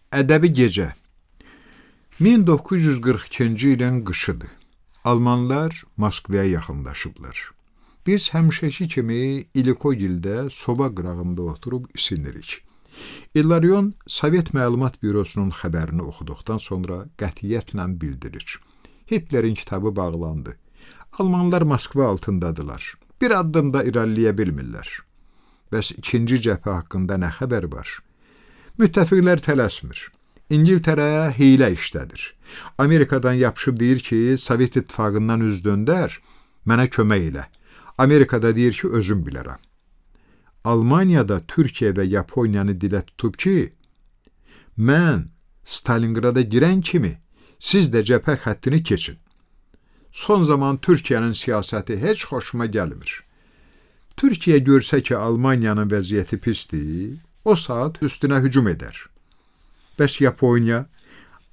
Ədəbi gecə. 1942-ci ilin qışıdır. Almanlar Moskvaya yaxınlaşıblar. Biz həmişəki kimi İlikogildə soba qırağında oturub isinirik. İllarion Sovet Məlumat Bürosunun xəbərini oxuduqdan sonra qətiyyətlə bildirir. Hitlerin kitabı bağlandı. Almanlar Moskva altındadılar. Bir addım da irəliləyə bilmirlər. Bəs ikinci cəbhə haqqında nə xəbər var? Müttəfiqlər tələsmir. İngiltərə hiylə işlədir. Amerikadan yapışıb deyir ki, Sovet İttifaqından üz döndər, mənə kömək elə. Amerikada deyir ki, özüm bilərəm. Almaniyada Türkiyə və Yaponiyanı dilə tutub ki, mən Stalingrada girən kimi siz də cəbhə xəttini keçin. Son zaman Türkiyənin siyasəti heç xoşuma gəlmir. Türkiyə görsə ki, Almaniyanın vəziyyəti pisdir, o saat üstünə hücum edər. Bəs Yaponiya,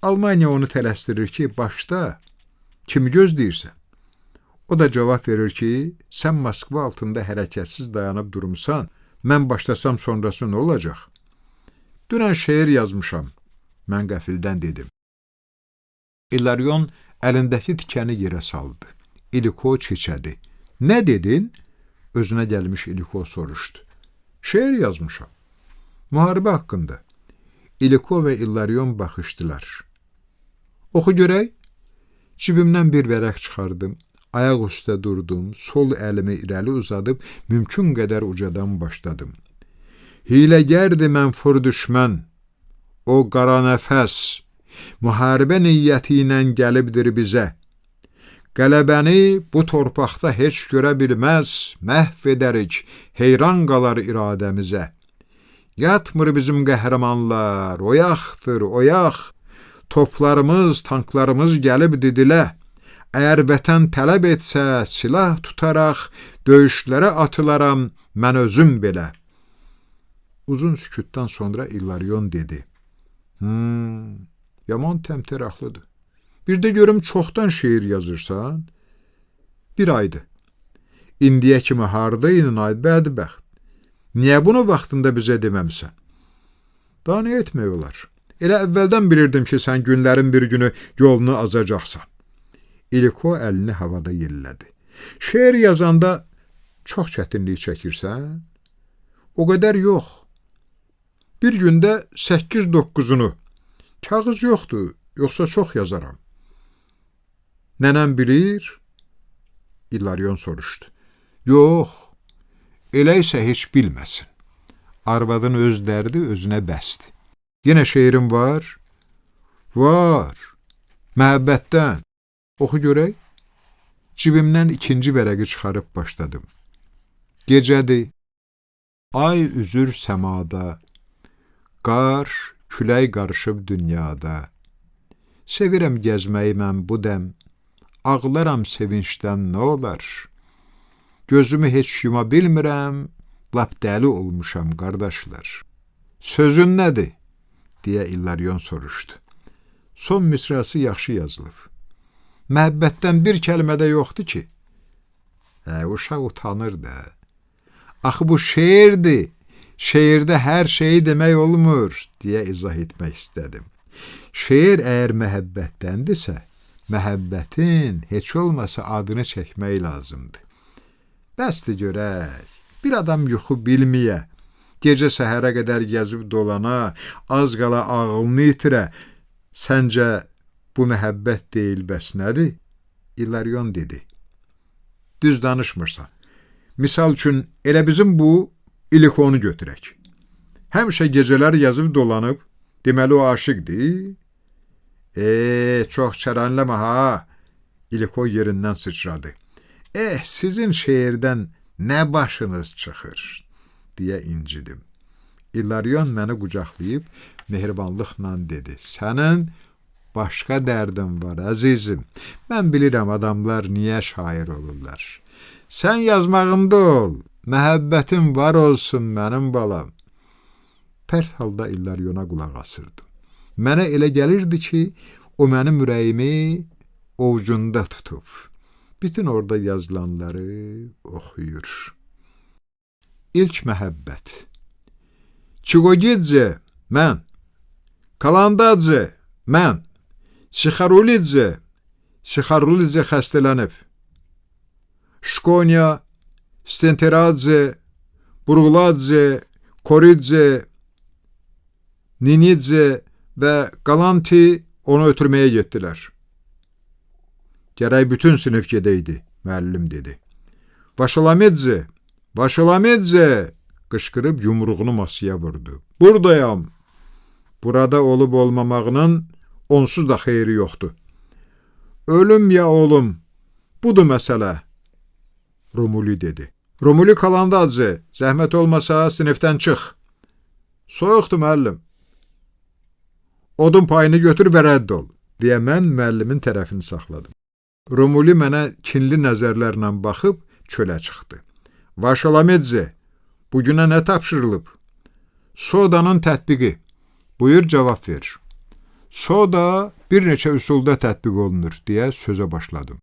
Almaniya onu tələsdirir ki, başda kimi gözləyirsən? O da cavab verir ki, sən Moskva altında hərəkətsiz dayanıb durmuşsan, mən başlasam sonrası nə olacaq? Dünən şeir yazmışam, mən qəfildən dedim. İllarion əlindəki tikəni yerə saldı. İliko çiçədi. Nə dedin? Özünə gəlmiş İliko soruşdu. Şeir yazmışam. Müharibə haqqında. İliko və İllarion baxışdılar. Oxu görək. Cibimdən bir vərəq çıxardım. Ayaq üstə durdum. Sol əlimi irəli uzadıb mümkün qədər ucadan başladım. Hiləgərdi mənfur düşmən. O qara nəfəs. Müharibə niyyəti ilə gəlibdir bizə. Qələbəni bu torpaqda heç görə bilməz, məhv edərik, heyran qalar iradəmizə. Yatmır bizim qəhrəmanlar, oyaqdır, oyaq. Toplarımız, tanklarımız gəlib didilə. Əgər vətən tələb etsə, silah tutaraq, döyüşlərə atılaram, mən özüm belə. Uzun sükutdan sonra İllarion dedi. Yaman təmtəraqlıdır. Bir də görüm çoxdan şeir yazırsan. Bir aydır. İndiyə kimi hardaydın ay bədbəxt. Niyə bunu vaxtında bizə deməmsən? Daha nə etmək olar? Elə əvvəldən bilirdim ki, sən günlərin bir günü yolunu azacaqsan. İliko əlini havada yellədi. Şeir yazanda çox çətinlik çəkirsən? O qədər yox. Bir gündə 8-9-unu. Kağız yoxdur, yoxsa çox yazaram. Nənəm bilir? İllarion soruşdu. Yox, elə isə heç bilməsin. Arvadın öz dərdi özünə bəsdir. Yenə şeirim var? Var. Məhəbbətdən. Oxu görək. Cibimdən ikinci vərəqi çıxarıb başladım. Gecədir. Ay üzür səmada. Qar, külək qarışıb dünyada. Sevirəm gəzməyi mən bu dəm. Ağlaram sevincdən nə olar? Gözümü heç yuma bilmirəm, lap dəli olmuşam, qardaşlar. Sözün nədir? Deyə İllarion soruşdu. Son misrası yaxşı yazılıb. Məhəbbətdən bir kəlmə də yoxdur ki. Uşaq utanır da. Axı bu şeirdir. Şeirdə hər şeyi demək olmur, deyə izah etmək istədim. Şeir əgər məhəbbətdəndirsə, məhəbbətin heç olmasa adını çəkmək lazımdır. Bəsdir görək, bir adam yuxu bilməyə, gecə səhərə qədər gəzib dolana, az qala ağlını itirə, səncə bu məhəbbət deyil, bəs nədir? İllarion dedi. Düz danışmırsan. Misal üçün, elə bizim bu İlikonu götürək. Həmişə gecələr yazıb dolanıb, deməli o aşıqdır. Çox çərənləmə ha. İliko yerindən sıçradı. Sizin şeirdən nə başınız çıxır, deyə incidim. İllarion məni qucaqlayıb, mehribanlıqla dedi. Sənin başqa dərdin var, əzizim. Mən bilirəm adamlar niyə şair olurlar. Sən yazmağında ol, məhəbbətin var olsun mənim balam. Pərt halda İllariona qulaq asırdım. Mənə elə gəlirdi ki, o mənim ürəyimi ovucunda tutub. Bütün orada yazılanları oxuyur. İlk məhəbbət. Çiqogidze, mən. Kalandadze, mən, Sixarulidze xəstələnib. Şkonya, Stenteradze, Burguladze, Koridze, Ninidze və Galanti onu ötürməyə getdilər. Gərək bütün sinif gedəydi, müəllim dedi. Vaşalamedze, qışqırıb yumruğunu masaya vurdu. Buradayam. Burada olub olmamağının onsuz da xeyri yoxdur. Ölüm ya oğlum, budur məsələ, Romuli dedi. Romuli Kalandadze, zəhmət olmasa sinifdən çıx. Soyuqdur müəllim. Odun payını götür və rədd ol, deyə mən müəllimin tərəfini saxladım. Romuli mənə kinli nəzərlərlə baxıb çölə çıxdı. Vaşalamedze, bugünə nə tapşırılıb? Sodanın tətbiqi. Buyur cavab ver. Soda bir neçə üsulda tətbiq olunur, deyə sözə başladım.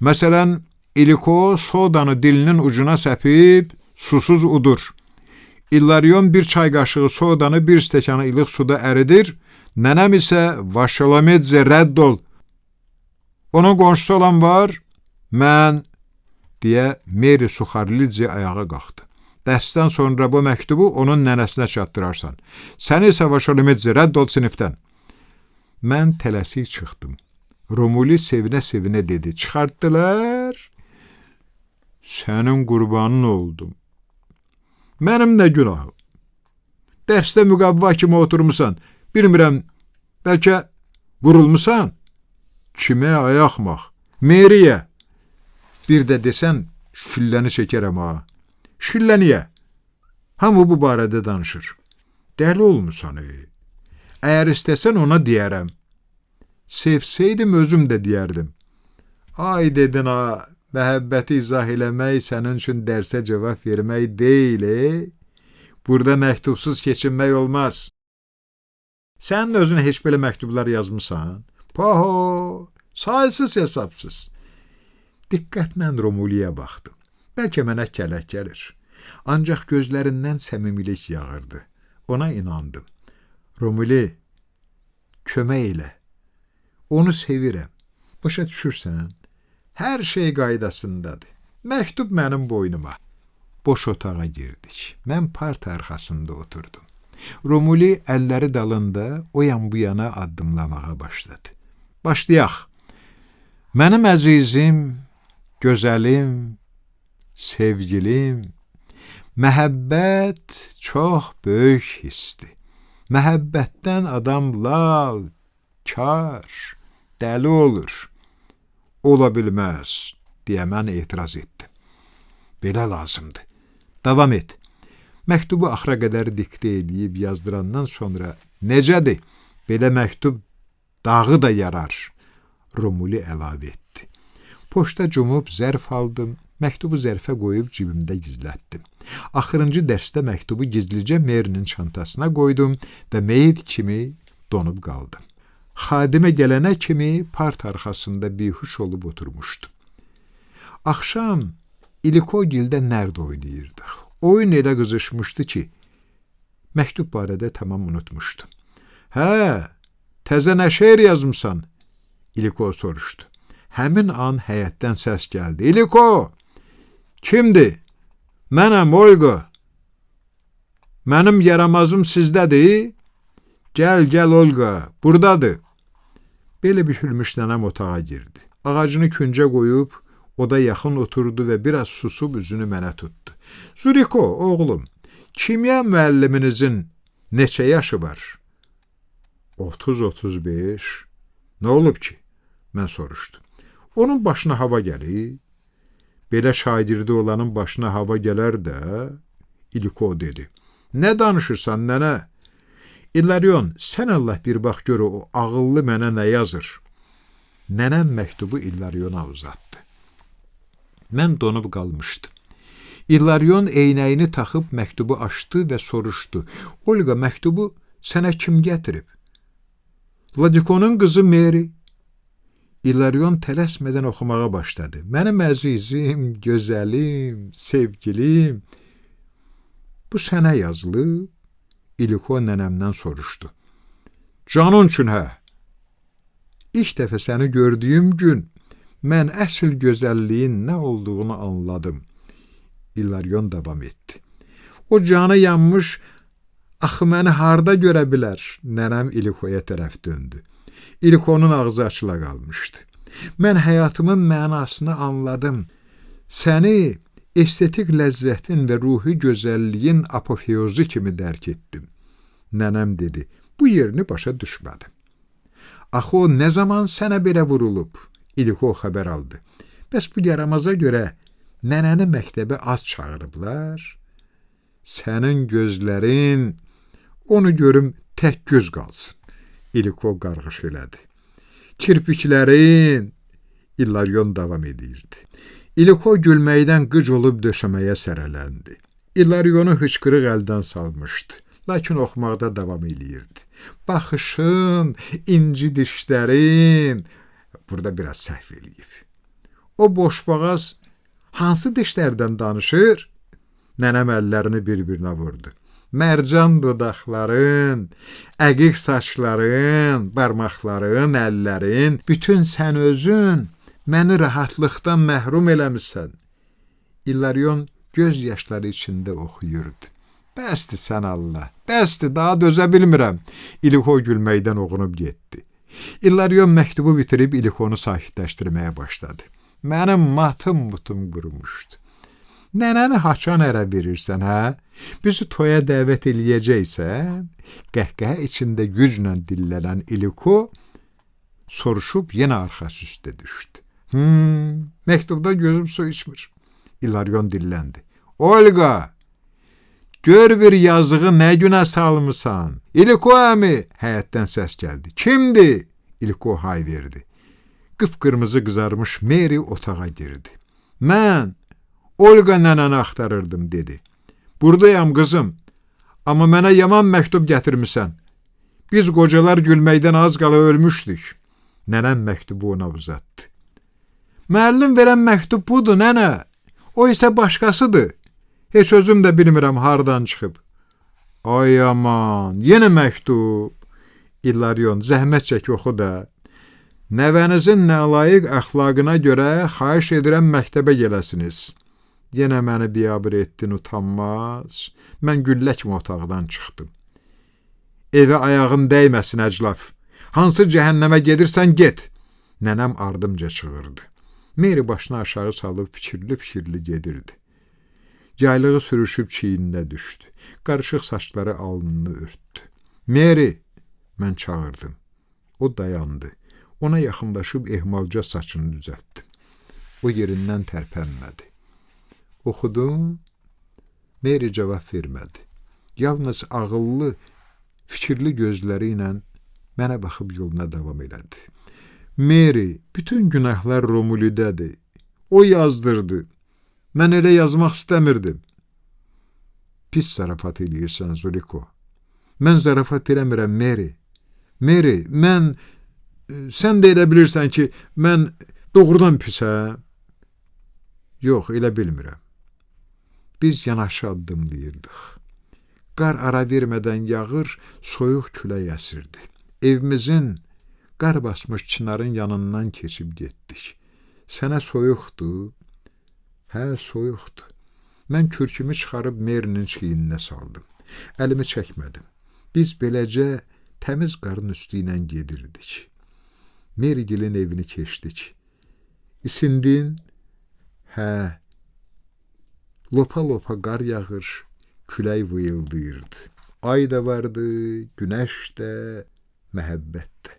Məsələn, İliko sodanı dilinin ucuna səpib susuz udur. İllarion bir çay qaşığı sodanı bir stəkanı ilıq suda əridir. Nənəm isə Vaşalamedze rədd ol. Onun qonşusu olan var? Mən, deyə Meri Suxarlidze ayağa qalxdı. Dərsdən sonra bu məktubu onun nənəsinə çatdırarsan. Səni isə Vaşalamedze rədd ol sinifdən. Mən tələsik çıxdım. Romuli sevinə-sevinə dedi. Çıxartdılar. Sənin qurbanın oldum. Mənim nə günahım? Dərsdə müqavva kimi oturmusan. Bilmirəm, bəlkə vurulmusan? Kimə ayaqmaq? Meriyə. Bir də desən, şülləni çəkərəm ha. Şüllə niyə? Hamı bu barədə danışır. Dəli olmusan, Əgər istəsən ona deyərəm. Sevsəydim özüm də deyərdim. Ay dedin ha, məhəbbəti izah eləmək sənin üçün dərsə cavab vermək deyil, Burada məktubsuz keçinmək olmaz. Sən özün heç belə məktublar yazmısan? Paho, saysız hesabsız. Diqqətlə Romuliyə baxdım. Bəlkə mənə kələk gəlir. Ancaq gözlərindən səmimilik yağırdı. Ona inandım. Romuli, kömək elə. Onu sevirəm. Başa düşürsən? Hər şey qaydasındadır. Məktub mənim boynuma. Boş otağa girdik. Mən part arxasında oturdum. Romuli əlləri dalında o yan bu yana addımlamağa başladı. Başlayaq. Mənim əzizim, gözəlim, sevgilim, məhəbbət çox böyük hissdir. Məhəbbətdən adam lal, kar, dəli olur. Ola bilməz, deyə mən etiraz etdim. Belə lazımdır. Davam et. Məktubu axıra qədər diktə edib yazdırandan sonra necədir? Belə məktub dağı da yarar. Romuli əlavə etdi. Poçta cumub zərf aldım. Məktubu zərfə qoyub cibimdə gizlətdim. Axırıncı dərsdə məktubu gizlicə Merinin çantasına qoydum və meyit kimi donub qaldım. Xadimə gələnə kimi part arxasında bihuş olub oturmuşdum. Axşam İlikogildə nərd oynayırdıq. Oyun elə qızışmışdı ki, məktub barədə tamam unutmuşdum. Hə, təzə nə şeir yazmısan? İliko soruşdu. Həmin an həyətdən səs gəldi. İliko, kimdir? Mənəm, Olga. Mənim yaramazım sizdədir? Gəl, Olga, buradadır. Belə bükülmüş nənəm otağa girdi. Ağacını küncə qoyub, oda yaxın oturdu və biraz susub üzünü mənə tutdu. Zuriko, oğlum, kimya müəlliminizin neçə yaşı var? 30-35. Nə olub ki? Mən soruşdum. Onun başına hava gəlir. Belə şagirdi olanın başına hava gələr də, İliko dedi. Nə danışırsan, nənə? İllarion, sən Allah bir bax gör o ağıllı mənə nə yazır? Nənəm məktubu İllariona uzatdı. Mən donub qalmışdım. İllarion eynəyini taxıb məktubu açdı və soruşdu. Olga, məktubu sənə kim gətirib? Vladikonun qızı Meri. İllarion tələsmədən oxumağa başladı. Mənim əzizim, gözəlim, sevgilim. Bu sənə yazılıb? İliko nənəmdən soruşdu. Canın üçün hə. İlk dəfə səni gördüyüm gün mən əsl gözəlliyin nə olduğunu anladım. İlarion davam etdi. O canı yanmış, axı məni harda görə bilər? Nənəm İlikoya tərəf döndü. İlikonun ağzı açıla qalmışdı. Mən həyatımın mənasını anladım. Səni estetik ləzzətin və ruhi gözəlliyin apofeozu kimi dərk etdim. Nənəm dedi, bu yerini başa düşmədim. Axı o nə zaman sənə belə vurulub? İliko xəbər aldı. Bəs bu yaramaza görə nənəni məktəbə az çağırıblar? Sənin gözlərin, onu görüm tək göz qalsın. İliko qarğış elədi. Kirpiklərin, İlarion davam edirdi. İliko gülməkdən qıc olub döşəməyə sərələndi. İlarionu hıçqırıq əldən salmışdı, lakin oxumaqda davam edirdi. Baxışın, inci dişlərin, burada biraz səhv eləyib. O boşboğaz hansı dişlərdən danışır? Nənəm əllərini bir-birinə vurdu. Mərcan dodaqların, əqiq saçların, barmaqların, əllərin, bütün sən özün məni rahatlıqdan məhrum eləmişsən. İlarion göz yaşları içində oxuyurdu. Bəsdir sən Allah, bəsdir, daha dözə bilmirəm. İliko gülməkdən oğunub getdi. İlarion məktubu bitirib İlikonu sakitləşdirməyə başladı. Mənim matım-mutum qurumuşdu. Nənəni haçan ərə verirsən, hə? Bizi toya dəvət eləyəcəksən? Qəhqəhə içində güclə dillənən İliko soruşub yenə arxası üstə düşdü. Məktubdan gözüm su içmir. İlarion dilləndi. Olga, gör bir yazığı nə günə salmısan? İliko əmi, həyətdən səs gəldi. Kimdir? İliko hay verdi. Qıpqırmızı qızarmış Mary otağa girdi. Mən Olga nənəni axtarırdım, dedi. Buradayam qızım, amma mənə yaman məktub gətirmisən. Biz qocalar gülməkdən az qala ölmüşdük. Nənəm məktubu ona uzatdı. Müəllim verən məktub budur, nənə. O isə başqasıdır. Heç özüm də bilmirəm hardan çıxıb. Ay aman, yenə məktub. İlarion, zəhmət çək oxu da. Nəvənizin nalayiq əxlaqına görə xahiş edirəm məktəbə gələsiniz. Yenə məni biabır etdin, utanmaz. Mən güllə kimi otaqdan çıxdım. Evə ayağın dəyməsin, əclaf. Hansı cəhənnəmə gedirsən, get. Nənəm ardımca çığırdı. Mary başını aşağı salıb fikirli-fikirli gedirdi. Yaylığı sürüşüb çiyninə düşdü. Qarışıq saçları alnını örtdü. Mary, mən çağırdım. O dayandı. Ona yaxınlaşıb ehmalca saçını düzəltdi. O yerindən tərpənmədi. Oxudun? Mary cavab vermədi. Yalnız ağıllı, fikirli gözləri ilə mənə baxıb yoluna davam elədi. Mary, bütün günahlar Romulidədir. O yazdırdı. Mən elə yazmaq istəmirdim. Pis zarafat eləyirsən, Zuliko. Mən zarafat eləmirəm, Mary. Mary, sən də elə bilirsən ki, mən doğrudan pisəm? Yox, elə bilmirəm. Biz yanaşı addımlayırdıq. Qar ara vermədən yağır, soyuq külək əsirdi. Evimizin qar basmış çinarın yanından keçib getdik. Sənə soyuqdur? Hə, soyuqdur. Mən kürkümü çıxarıb Mary'nin çiyninə saldım. Əlimi çəkmədim. Biz beləcə təmiz qarın üstü ilə gedirdik. Marygilin evini keçdik. İsindin? Hə. Lopa-lopa qar yağır, külək vıyıldayırdı. Ay da vardı, günəş də, məhəbbət də.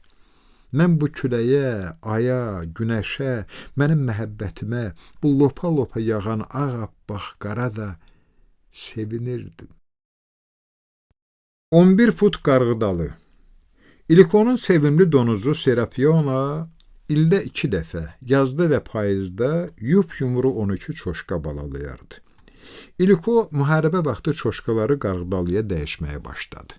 Mən bu küləyə, aya, günəşə, mənim məhəbbətimə, bu lopa-lopa yağan ağappaq qara da sevinirdim. 11 fut qarğıdalı. İlikonun sevimli donuzu Serapiona ildə 2 dəfə, yazda və payızda yup-yumru 12 çoşka balalayardı. İliko müharibə vaxtı çoşkaları qarğıdalıya dəyişməyə başladı.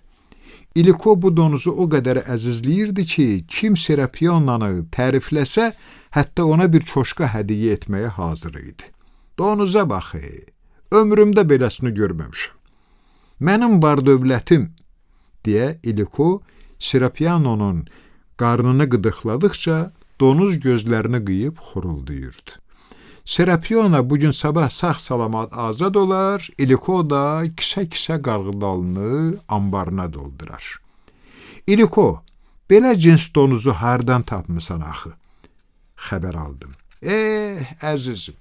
İliko bu donuzu o qədər əzizləyirdi ki, kim Serapionanı tərifləsə, hətta ona bir çoşka hədiyyə etməyə hazır idi. Donuza bax, ömrümdə beləsini görməmişəm. Mənim var dövlətim, deyə İliko Serapiyanonun qarnını qıdıqladıqca donuz gözlərini qıyıb xoruldayırdı. Serapiyona bugün sabah sağ-salamat azad olar, İliko da kisə-kisə qarğıdalını ambarına doldurar. İliko, belə cins donuzu hardan tapmısan axı? Xəbər aldım. Əzizim,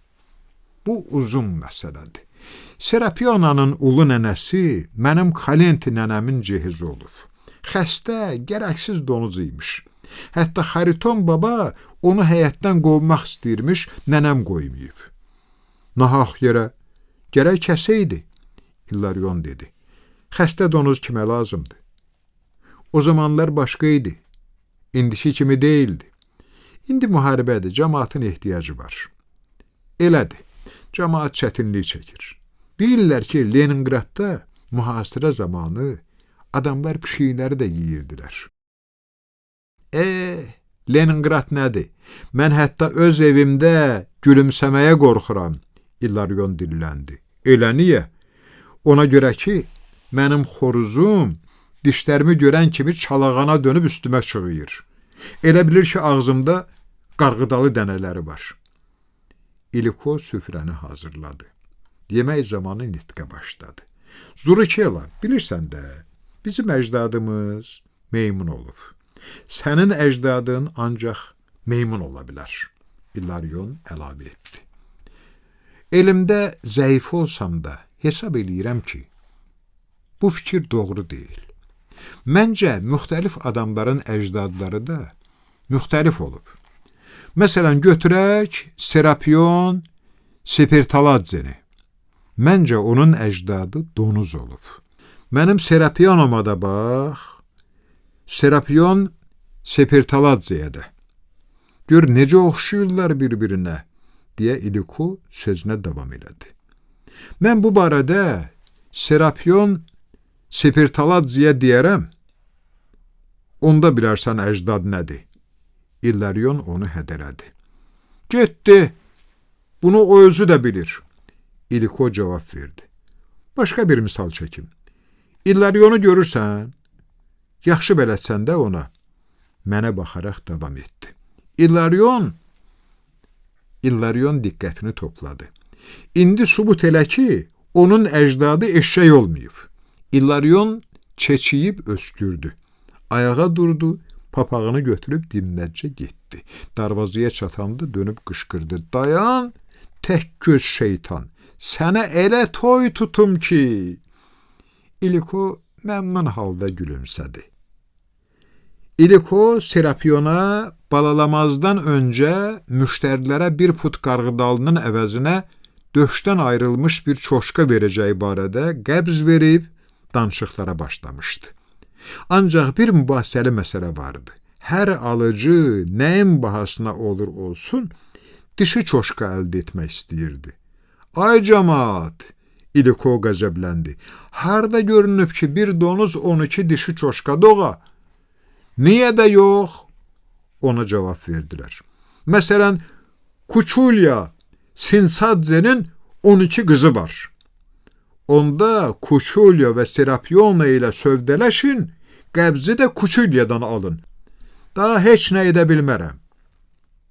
bu uzun məsələdir. Serapionanın ulu nənəsi mənim Kalenti nənəmin cehizi olub. Xəstə, gərəksiz donuz imiş. Hətta Xariton baba onu həyətdən qovmaq istəyirmiş, nənəm qoymayıb. Nahaq yerə, gərək kəsəydi, İllarion dedi. Xəstə donuz kimə lazımdır? O zamanlar başqa idi, indiki kimi deyildi. İndi müharibədir, cəmaatın ehtiyacı var. Elədir, cəmaat çətinlik çəkir. Deyirlər ki, Leningradda mühasirə zamanı adamlar pişikləri də yeyirdilər. Leningrad nədir? Mən hətta öz evimdə gülümsəməyə qorxuram, İllarion dilləndi. Elə niyə? Ona görə ki, mənim xoruzum dişlərimi görən kimi çalağana dönüb üstümə çıxıyır. Elə bilir ki, ağzımda qarğıdalı dənələri var. İliko süfrəni hazırladı. Yemək zamanı nitqə başladı. Zurikela, bilirsən də, bizim əcdadımız meymun olub. Sənin əcdadın ancaq meymun ola bilər, İllarion əlavə etdi. Elimdə zəif olsam da hesab eləyirəm ki, bu fikir doğru deyil. Məncə, müxtəlif adamların əcdadları da müxtəlif olub. Məsələn, götürək Serapion Spirtaladzeni. Məncə, onun əcdadı donuz olub. Mənim Serapionoma da bax, Serapion Spirtaladzeyə də. Gör, necə oxşuyurlar bir-birinə, deyə İliko sözünə davam elədi. Mən bu barədə Serapion Spirtaladzeyə deyərəm, onda bilərsən əcdad nədir? İllarion onu hədələdi. Getdi, bunu o özü də bilir. İliko cavab verdi. Başqa bir misal çəkim. İllarionu görürsən, yaxşı bələdsən də ona. Mənə baxaraq davam etdi. İllarion diqqətini topladı. İndi sübut elə ki, onun əcdadı eşşək olmayıb. İllarion çeçiyib öskürdü. Ayağa durdu, papağını götürüb dinməcə getdi. Darvazaya çatanda dönüb qışqırdı. Dayan, tək göz şeytan, sənə elə toy tutum ki. İliko məmnun halda gülümsədi. İliko Serapiona balalamazdan öncə müştərilərə bir put qarğıdalının əvəzinə döşdən ayrılmış bir çoşka verəcəyi barədə qəbz verib danışıqlara başlamışdı. Ancaq bir mübahisəli məsələ vardı. Hər alıcı nəyin bahasına olur olsun, dişi çoşka əldə etmək istəyirdi. Ay cəmaat, İliko qəzəbləndi. Harda görünüb ki, bir donuz 12 dişi çoşka doğa? Niyə də yox? Ona cavab verdilər. Məsələn, Kuçulya Sinsadzenin 12 qızı var. Onda Kuçulya və Serapiona ilə sövdələşin, qəbzi də Kuçulyadan alın. Daha heç nə edə bilmərəm.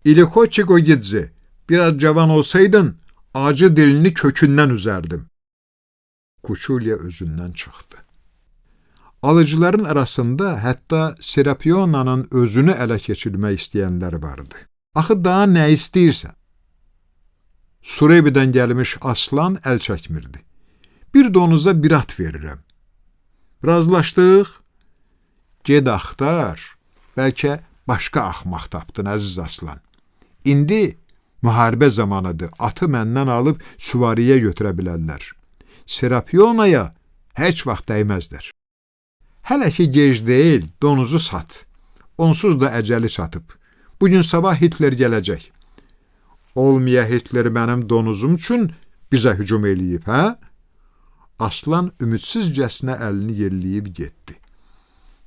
İliko Çiqogidze, biraz cavan olsaydın, acı dilini kökündən üzərdim. Kuçulya özündən çıxdı. Alıcıların arasında hətta Serapionanın özünü ələ keçirmək istəyənlər vardı. Axı daha nə istəyirsən? Surebidən gəlmiş aslan əl çəkmirdi. Bir donuza bir at verirəm. Razılaşdıq? Ged axtar, bəlkə başqa axmaq tapdın, əziz aslan. İndi müharibə zamanıdır, atı məndən alıb süvariyə götürə bilərlər. Serapionaya heç vaxt dəyməzlər. Hələ ki gec deyil, donuzu sat. Onsuz da əcəli çatıb. Bugün sabah Hitler gələcək. Olmaya Hitler mənim donuzum üçün bizə hücum eləyib, hə? Aslan ümidsizcəsinə əlini yelləyib getdi.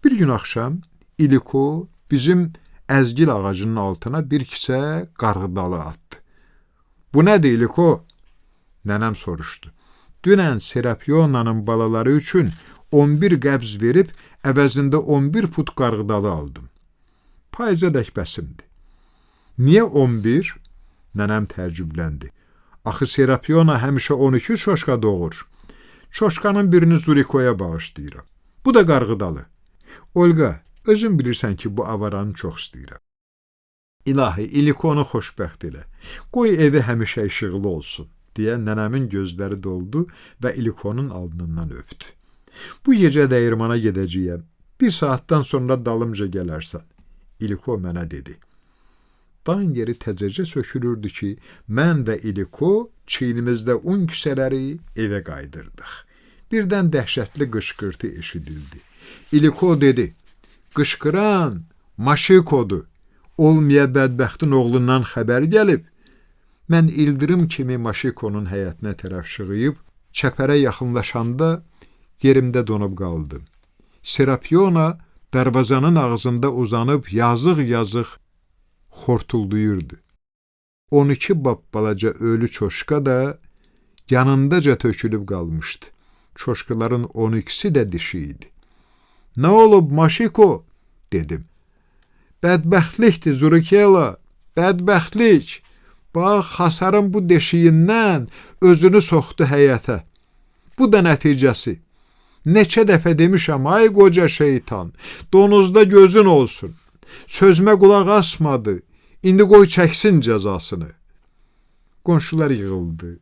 Bir gün axşam İliko bizim əzgil ağacının altına bir kisə qarğıdalı atdı. Bu nədir İliko? Nənəm soruşdu. Dünən Serapionanın balaları üçün 11 qəbz verib, əvəzində 11 put qarğıdalı aldım. Payızadək bəsimdi. Niyə 11? Nənəm təəccübləndi. Axı Serapiona həmişə 12 çoşka doğur. Çoşkanın birini Zurikoya bağışlayıram. Bu da qarğıdalı. Olga, özün bilirsən ki, bu avaranı çox istəyirəm. İlahi, İlikonu xoşbəxt elə. Qoy evi həmişə işıqlı olsun, deyə nənəmin gözləri doldu və İlikonun alnından öpdü. Bu gecə dəyirmana gedəcəyəm. 1 saatdan sonra dalımca gələrsən. İliko mənə dedi. Dan yeri təzəcə sökülürdü ki, mən və İliko çiynimizdə un kisələri evə qaydırdıq. Birdən dəhşətli qışqırtı eşidildi. İliko dedi, qışqıran Maşikodur. Olmaya bədbəxtin oğlundan xəbər gəlib. Mən ildırım kimi Maşikonun həyətinə tərəf şığıyıb, çəpərə yaxınlaşanda yerimdə donub qaldım. Serapiona darvazanın ağzında uzanıb yazıq-yazıq xortulduyurdu. 12 balaca ölü çoşka da yanındaca tökülüb qalmışdı. Çoşkaların 12'si də dişi idi. Nə olub Maşiko? Dedim. Bədbəxtlikdir Zurikela, bədbəxtlik. Bax, hasarın bu deşiyindən özünü soxdu həyətə. Bu da nəticəsi. Neçə dəfə demişəm, ay qoca şeytan, donuzda gözün olsun. Sözmə qulaq asmadı, indi qoy çəksin cəzasını. Qonşular yığıldı.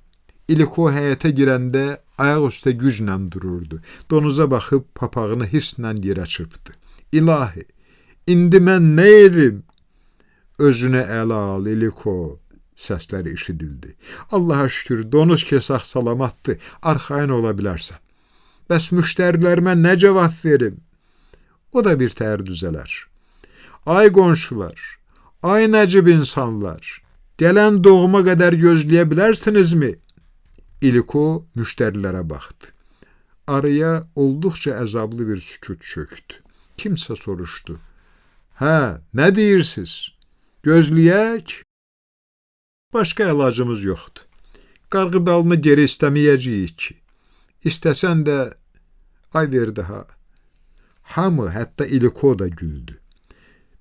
İliko həyətə girəndə ayaq üstə güclə dururdu. Donuza baxıb papağını hisslə yerə çırpdı. İlahi, indi mən nə edim? Özünü ələ al, İliko, səsləri eşidildi. Allaha şükür, donuz kesaq salamatdır, arxayın ola bilərsən. Bəs müştərilərimə nə cavab verim? O da bir təhər düzələr. Ay qonşular, ay nəcib insanlar, gələn doğuma qədər gözləyə bilərsinizmi? İliko müştərilərə baxdı. Araya olduqca əzablı bir sükut çöktü. Kimsə soruşdu. Hə, nə deyirsiniz? Gözləyək? Başqa əlacımız yoxdur. Qarğıdalını geri istəməyəcəyik ki. İstəsən də, ay verdi ha. Hamı, hətta İliko da güldü.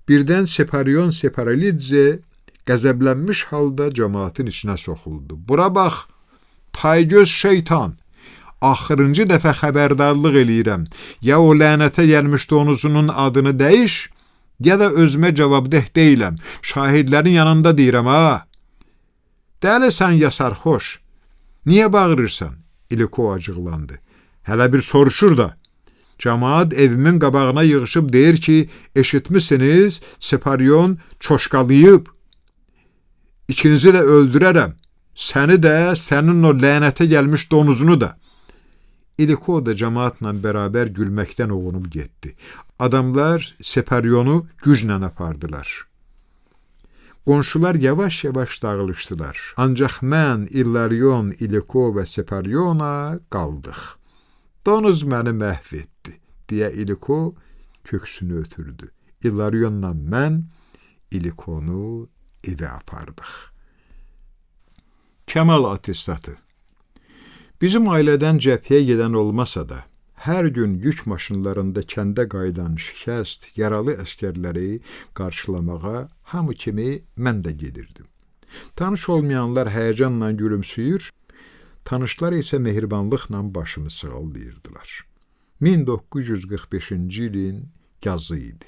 Birdən Separion Separalidze qəzəblənmiş halda cəmaatın içinə soxuldu. Bura bax, taygöz şeytan, axırıncı dəfə xəbərdarlıq eləyirəm. Ya o lənətə gəlmiş donuzunun adını dəyiş, ya da özümə cavabdeh deyiləm. Şahidlərin yanında deyirəm, ha. Dəlisən ya sarxoş. Niyə bağırırsan? İliko acıqlandı. Hələ bir soruşur da. Camaat evimin qabağına yığışıb deyir ki, eşitmisiniz, Separion çoşqalayıb. İkinizi də öldürərəm. Səni də, sənin o lənətə gəlmiş donuzunu da. İliko da cemaatla bərabər gülməkdən oğunub getdi. Adamlar Separion'u güclə apardılar. Qonşular yavaş-yavaş dağılışdılar. Ancaq mən, İllarion, İliko və Separiona qaldıq. Donuz məni məhv etdi, deyə İliko köksünü ötürdü. İllarionla mən İlikonu evə apardıq. Kəmal attestatı. Bizim ailədən cəbhəyə gedən olmasa da, hər gün yük maşınlarında kəndə qayıdan şikəst, yaralı əskərləri qarşılamağa hamı kimi mən də gedirdim. Tanış olmayanlar həyəcanla gülümsüyür, tanışlar isə mehribanlıqla başımı sığallayırdılar. 1945-ci ilin yazı idi.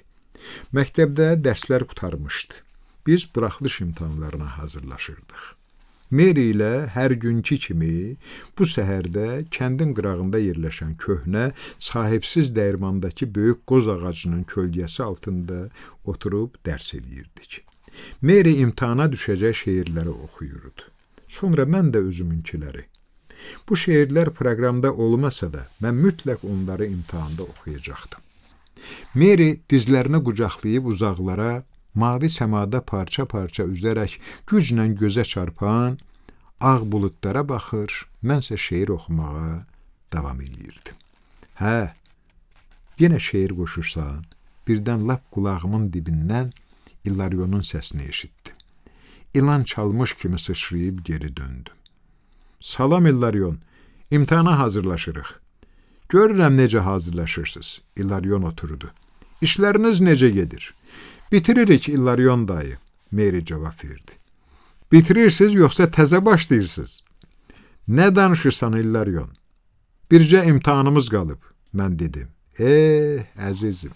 Məktəbdə dərslər qurtarmışdı. Biz buraxılış imtahanlarına hazırlaşırdıq. Mary ilə hər günkü kimi bu səhərdə kəndin qırağında yerləşən köhnə, sahibsiz dəyirmandakı böyük qoz ağacının kölgəsi altında oturub dərs eləyirdik. Mary imtahana düşəcək şeirləri oxuyurdu. Sonra mən də özümünkiləri. Bu şeirlər proqramda olmasa da, mən mütləq onları imtahanda oxuyacaqdım. Mary dizlərini qucaqlayıb uzaqlara, mavi səmada parça-parça üzərək güclə gözə çarpan ağ buludlara baxır, mənsə şeir oxumağa davam eləyirdim. Hə, yenə şeir qoşursan, birdən lap qulağımın dibindən İllarionun səsini eşitdim. İlan çalmış kimi sıçrayıb geri döndüm. Salam İllarion, imtahana hazırlaşırıq. Görürəm necə hazırlaşırsınız. İlarion oturdu. İşləriniz necə gedir? Bitiririk İlarion dayı. Mary cavab verdi. Bitirirsiniz yoxsa təzə başlayırsınız? Nə danışırsan İlarion? Bircə imtahanımız qalıb, mən dedim. Əzizim,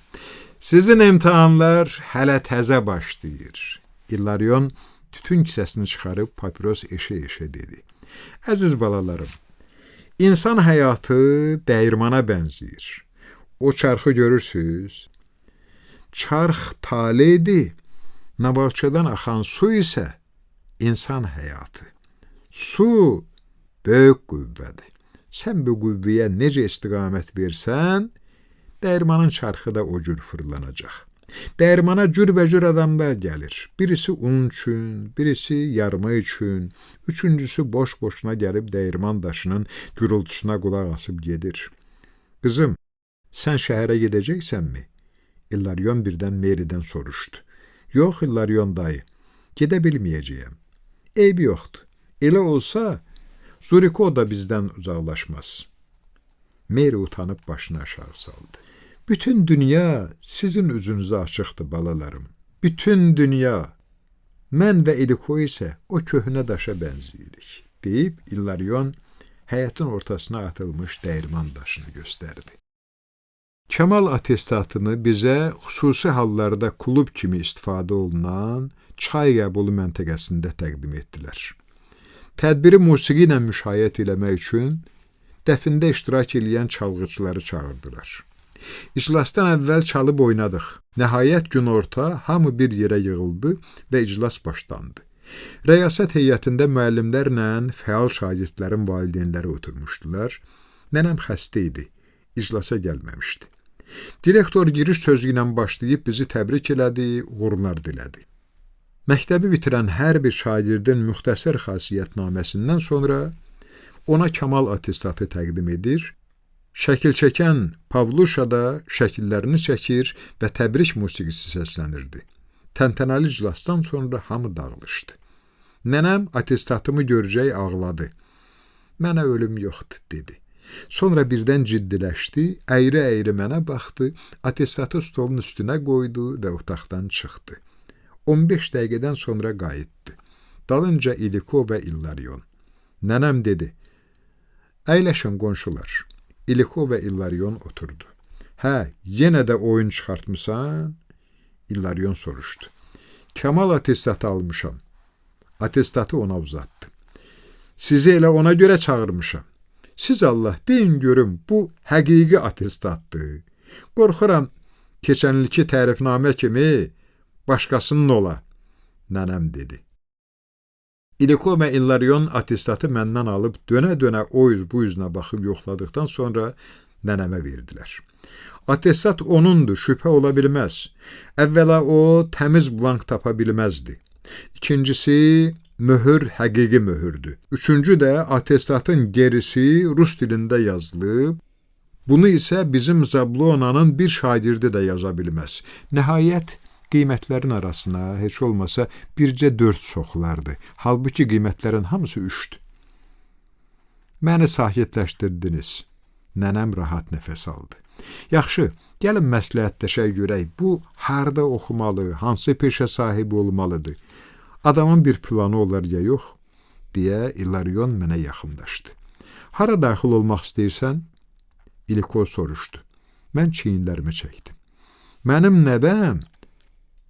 sizin imtahanlar hələ təzə başlayır. İlarion tütün kisəsini çıxarıb papiros eşə-eşə dedi. Əziz balalarım, insan həyatı dəyirmana bənzəyir. O çarxı görürsünüz? Çarx taledir, Nabalçadan axan su isə insan həyatı. Su böyük qüvvədir. Sən bu qüvvəyə necə istiqamət versən, dəyirmanın çarxı da o cür fırlanacaq. Dəyirmana cürbəcür adamlar gəlir. Birisi un üçün, birisi yarma üçün, üçüncüsü boş-boşuna gəlib dəyirman daşının gürültüsünə qulaq asıb gedir. Qızım, sən şəhərə gedəcəksənmi? İlarion birdən Mary'dən soruşdu. Yox, İlarion dayı, gedə bilməyəcəyəm. Eybi yoxdur. Elə olsa, Zuriko da bizdən uzaqlaşmaz. Mary utanıb başını aşağı saldı. Bütün dünya sizin üzünüzə açıqdır, balalarım. Bütün dünya. Mən və İliko isə o köhnə daşa bənziyirik, deyib İlarion həyətin ortasına atılmış dəyirman daşını göstərdi. Kemal atestatını bizə xüsusi hallarda klub kimi istifadə olunan çay qəbulu məntəqəsində təqdim etdilər. Tədbiri musiqi ilə müşayiət eləmək üçün dəfində iştirak edən çalğıçıları çağırdılar. İclasdan əvvəl çalıb oynadıq. Nəhayət günorta hamı bir yerə yığıldı və iclas başlandı. Rəyasət heyətində müəllimlərlə fəal şagirdlərin valideynləri oturmuşdular. Nənəm xəstə idi, iclasa gəlməmişdi. Direktor giriş sözü ilə başlayıb bizi təbrik elədi, uğurlar dilədi. Məktəbi bitirən hər bir şagirdin müxtəsər xasiyyətnaməsindən sonra ona Kemal atestatı təqdim edir, şəkil çəkən Pavluşa da şəkillərini çəkir və təbrik musiqisi səslənirdi. Təntənəli iclasdan sonra hamı dağılışdı. Nənəm atestatımı görəcək ağladı. Mənə ölüm yoxdur, dedi. Sonra birdən ciddiləşdi, əyri-əyri mənə baxdı, atestatı stolun üstünə qoydu və otaqdan çıxdı. 15 dəqiqədən sonra qayıtdı. Dalınca İliko və İllarion. Nənəm dedi, əyləşin qonşular. İliko və İllarion oturdu. Hə, yenə də oyun çıxartmısan? İllarion soruşdu. Kemal atestatı almışam. Atestatı ona uzatdı. Sizi elə ona görə çağırmışam. Siz Allah deyin görüm, bu həqiqi atestatdır. Qorxuram, keçənilki tərifnamə kimi başqasının ola, nənəm dedi. İliko və İllarion atestatı məndən alıb dönə-dönə o yüz bu yüzünə baxıb yoxladıqdan sonra nənəmə verdilər. Atestat onundur, şübhə ola bilməz. Əvvəla o təmiz blank tapa bilməzdi. İkincisi, möhür həqiqi möhürdür. Üçüncü də atestatın gerisi rus dilində yazılıb. Bunu isə bizim Zablonanın bir şagirdi də yaza bilməz. Nəhayət, qiymətlərin arasına heç olmasa bircə 4 soxulardı. Halbuki qiymətlərin hamısı 3'dür. Məni sakitləşdirdiniz. Nənəm rahat nəfəs aldı. Yaxşı, gəlin məsləhətləşək görək, bu harda oxumalı, hansı peşə sahibi olmalıdır? Adamın bir planı olar ya yox, deyə İllarion mənə yaxınlaşdı. Hara daxil olmaq istəyirsən? İliko soruşdu. Mən çiyinlərimi çəkdim. Mənim nəvəm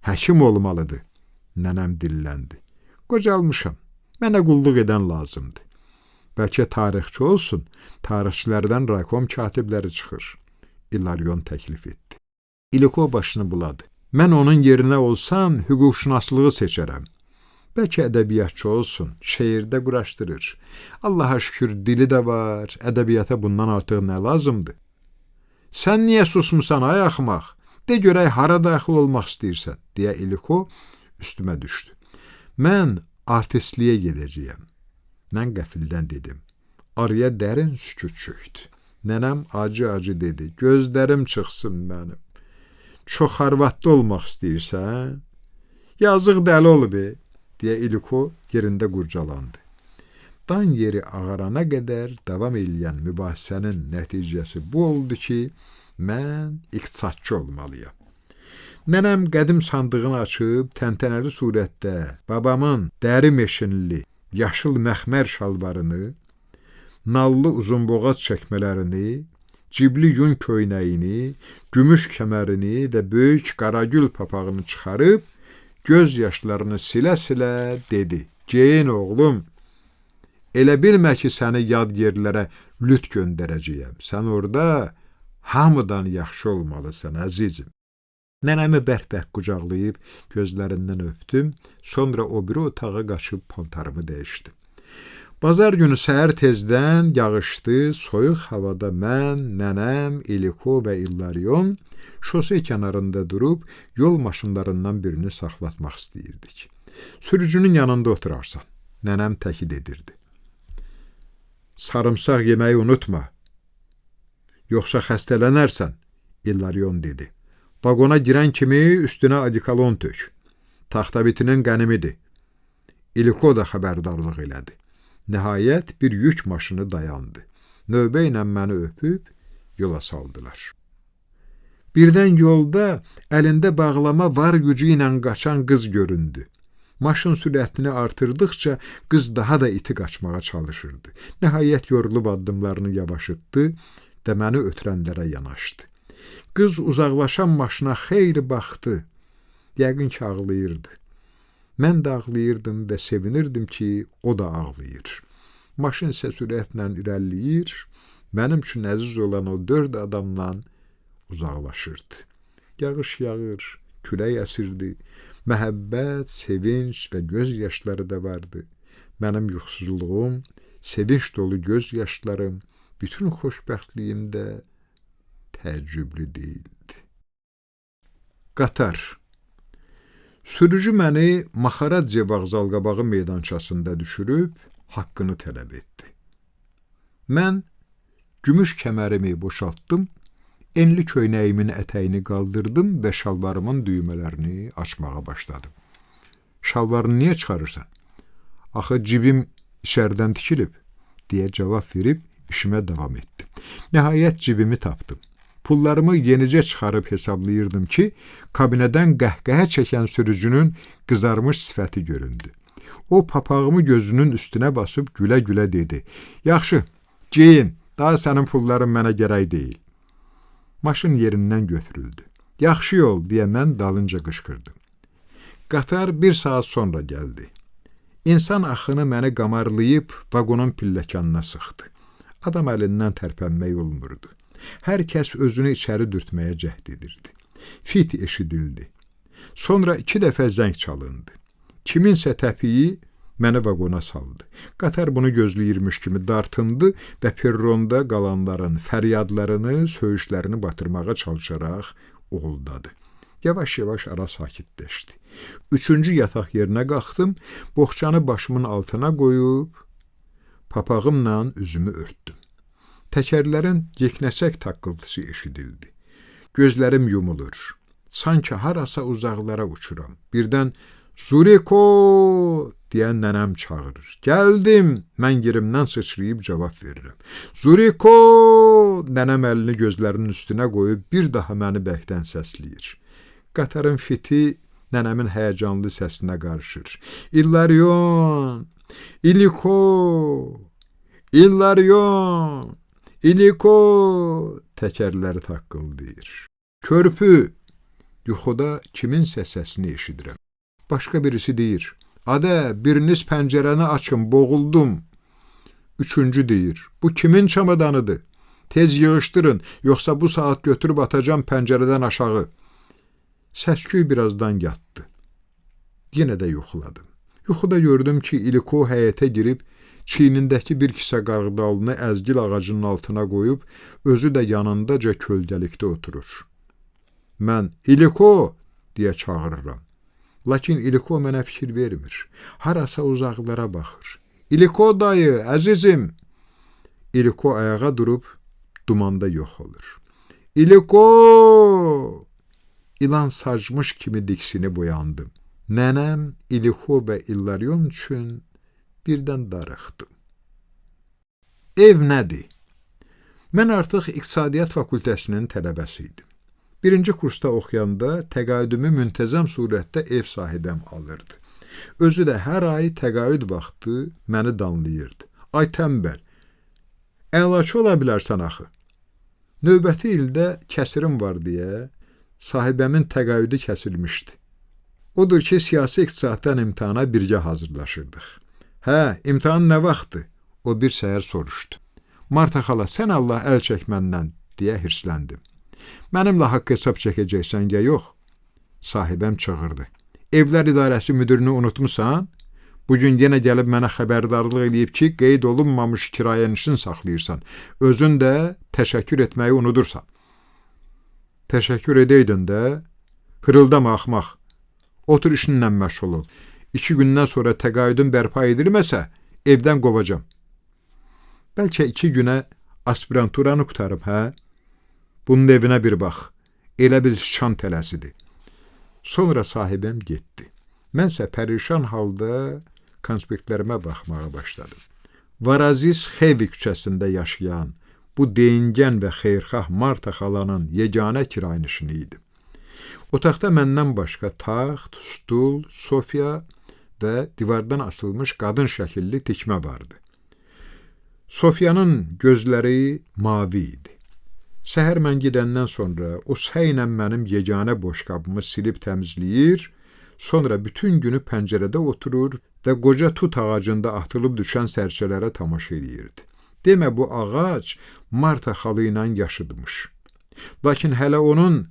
həkim olmalıdır, nənəm dilləndi. Qocalmışam, mənə qulluq edən lazımdır. Bəlkə tarixçi olsun, tarixçilərdən raykom katibləri çıxır. İllarion təklif etdi. İliko başını buladı. Mən onun yerinə olsam, hüquqşünaslığı seçərəm. Bəlkə ədəbiyyatçı olsun, şeirdə quraşdırır. Allaha şükür dili də var, ədəbiyyata bundan artıq nə lazımdır? Sən niyə susmusan, ay axmaq? De görək, hara daxil olmaq istəyirsən, deyə İliko üstümə düşdü. Mən artistliyə gedəcəyəm. Mən qəfildən dedim. Araya dərin sükut çöktü. Nənəm acı-acı dedi, gözlərim çıxsın mənim. Çox arvadlı olmaq istəyirsən? Yazıq dəli olub, deyə İliko yerində qurcalandı. dan yeri ağarana qədər davam edən mübahisənin nəticəsi bu oldu ki, mən iqtisadçı olmalıyam. Nənəm qədim sandığını açıb, təntənəli surətdə babamın dəri meşinli, yaşıl məxmər şalvarını, nallı uzunboğaz çəkmələrini, cibli yun köynəyini, gümüş kəmərini və böyük qaragül papağını çıxarıb, göz yaşlarını silə-silə dedi: "Geyin oğlum, elə bilmə ki, səni yad yerlərə lüt göndərəcəyəm. Sən orada hamıdan yaxşı olmalısan, əzizim." Nənəmi bərk-bərk qucaqlayıb gözlərindən öpdüm, sonra o biri otağa qaçıb paltarımı dəyişdim. Bazar günü səhər tezdən yağışdı, soyuq havada mən, nənəm, İliko və İllaryon şose kənarında durub yol maşınlarından birini saxlatmaq istəyirdik. Sürücünün yanında oturarsan, nənəm təkid edirdi. Sarımsaq yeməyi unutma, yoxsa xəstələnərsən, İllaryon dedi. Vagona girən kimi üstünə adikalon tök. Taxtabitinin qənimidir. İliko da xəbərdarlıq elədi. Nəhayət bir yük maşını dayandı. Növbə ilə məni öpüb yola saldılar. Birdən yolda əlində bağlama var gücü ilə qaçan qız göründü. Maşın sürətini artırdıqca qız daha da iti qaçmağa çalışırdı. Nəhayət yorulub addımlarını yavaşıtdı və məni ötürənlərə yanaşdı. Qız uzaqlaşan maşına xeyli baxdı. Yəqin ki, ağlayırdı. Mən də ağlayırdım və sevinirdim ki, o da ağlayır. Maşın isə sürətlə irəliləyir, mənim üçün əziz olan o 4 adamla uzaqlaşırdı. Yağış yağır, külək əsirdi, məhəbbət, sevinç və göz yaşları da vardı. Mənim yuxusuzluğum, sevinç dolu göz yaşlarım, bütün xoşbəxtliyim də təəccüblü deyildi. Qatar. Sürücü məni Maxaradze vağzal-qabağı meydançasında düşürüb haqqını tələb etdi. Mən gümüş kəmərimi boşaltdım, enli köynəyimin ətəyini qaldırdım və şalvarımın düymələrini açmağa başladım. Şalvarını niyə çıxarırsan? Axı cibim içərdən tikilib, deyə cavab verib işimə davam etdim. Nəhayət cibimi tapdım. Pullarımı yenicə çıxarıb hesablayırdım ki, kabinədən qəhqəhə çəkən sürücünün qızarmış sifəti göründü. O, papağımı gözünün üstünə basıb gülə-gülə dedi: "Yaxşı, geyin, daha sənin pulların mənə gərək deyil." Maşın yerindən götürüldü. "Yaxşı yol," deyə mən dalınca qışqırdım. Qatar 1 saat sonra gəldi. İnsan axını məni qamarlayıb vaqonun pilləkanına sıxdı. Adam əlindən tərpənmək olmurdu. Hər kəs özünü içəri dürtməyə cəhd edirdi. Fit eşidildi. Sonra 2 dəfə zəng çalındı. Kiminsə təpiyi məni vaqona saldı. Qatar bunu gözləyirmiş kimi dartındı və perronda qalanların fəryadlarını, söyüşlərini batırmağa çalışaraq uğuldadı. Yavaş-yavaş ara sakitləşdi. 3-cü yataq yerinə qalxdım, boxçanı başımın altına qoyub papağımla üzümü örtdüm. Təkərlərin yeknəsək taqqıltısı eşidildi. Gözlərim yumulur. Sanki harasa uzaqlara uçuram. Birdən "Zuriko!" deyən nənəm çağırır. "Gəldim!" Mən yerimdən sıçrayıb cavab verirəm. "Zuriko!" Nənəm əlini gözlərinin üstünə qoyub bir daha məni bərkdən səsləyir. Qatarın fiti nənəmin həyəcanlı səsinə qarışır. "İllaryon! İliko! İllaryon! İliko!" Təkərləri taqqıldayır. "Körpü!" Yuxuda kiminsə səsini eşidirəm. Başqa birisi deyir: "Adə, biriniz pəncərəni açın, boğuldum." 3-cü deyir: "Bu kimin çamadanıdır? Tez yığışdırın, yoxsa bu saat götürüb atacam pəncərədən aşağı." Səsküy birazdan yatdı. Yenə də yuxuladım. Yuxuda gördüm ki, İliko həyətə girib, çiynindəki bir kisə qarğıdalını əzgil ağacının altına qoyub, özü də yanındaca kölgəlikdə oturur. Mən "İliko!" deyə çağırıram. Lakin İliko mənə fikir vermir. Harasa uzaqlara baxır. "İliko dayı, əzizim!" İliko ayağa durub dumanda yox olur. "İliko!" İlan sacmış kimi diksinib boyandım. Nənəm, İliko və İllaryon üçün birdən darıxdım. Ev nədir? Mən artıq İqtisadiyyat Fakültəsinin tələbəsi idim. Birinci kursda oxuyanda təqaüdümü müntəzəm surətdə ev sahibəm alırdı. Özü də hər ay təqaüd vaxtı məni danlayırdı. Ay tənbəl, əlaçı ola bilərsən axı. Növbəti ildə kəsirim var deyə sahibəmin təqaüdü kəsilmişdi. Odur ki, siyasi iqtisaddan imtahana birgə hazırlaşırdıq. Hə, imtahan nə vaxtdır? O bir səhər soruşdu. Marta xala, sən Allah əl çək məndən, deyə hirsləndim. Mənimlə haqq hesab çəkəcəksən ya yox? Sahibəm çığırdı. Evlər İdarəsi müdürünü unutmusan? Bugün yenə gəlib mənə xəbərdarlıq eləyib ki, qeyd olunmamış kirayənişin saxlayırsan. Özün də təşəkkür etməyi unudursan. Təşəkkür edəydin də, hırıldama axmaq. Otur işinlə məşğul ol. 2 gündən sonra təqaüdün bərpa edilməsə, evdən qovacam. Bəlkə 2 günə aspiranturanı qutarım, hə? Bunun evinə bir bax. Elə bir şan tələsidir. Sonra sahibəm getdi. Mənsə pərişan halda konspektlərimə baxmağa başladım. Varaziz Xeyvi küçəsində yaşayan bu deyingən və xeyrxah Marta xalanın yeganə kirayənişini idi. Otaqda məndən başqa taxt, stul, sofya və divardan asılmış qadın şəkilli tikmə vardı. Sofyanın gözləri mavi idi. Səhər mən gedəndən sonra o səylə mənim yeganə boşqabımı silib təmizləyir, sonra bütün günü pəncərədə oturur və qoca tut ağacında atılıb düşən sərçələrə tamaşa eləyirdi. Demə bu ağac Marta xalı ilə yaşıdmış. Lakin hələ onun